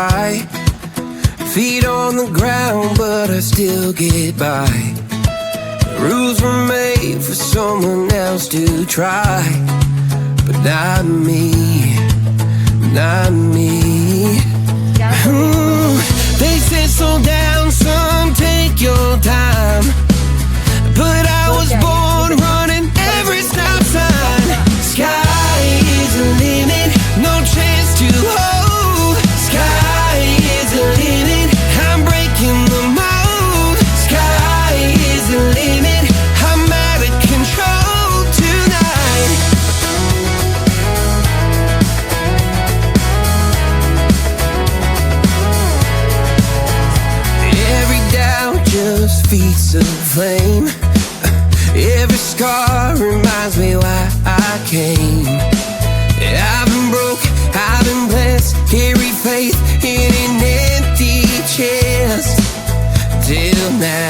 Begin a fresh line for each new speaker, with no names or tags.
high. Feet on the ground, but I still get by. Rules were made for someone else to try, but not me, not me. They said slow down, son, take your time, but I was born running every stop sign. Sky is the limit, no chance to hold. Sky is the limit, I'm breaking the mold. Sky is the limit, I'm out of control tonight. Every doubt just feeds the flame. Every scar reminds me why I came. I've been broke, I've been blessed, carry faith in an empty chest till now.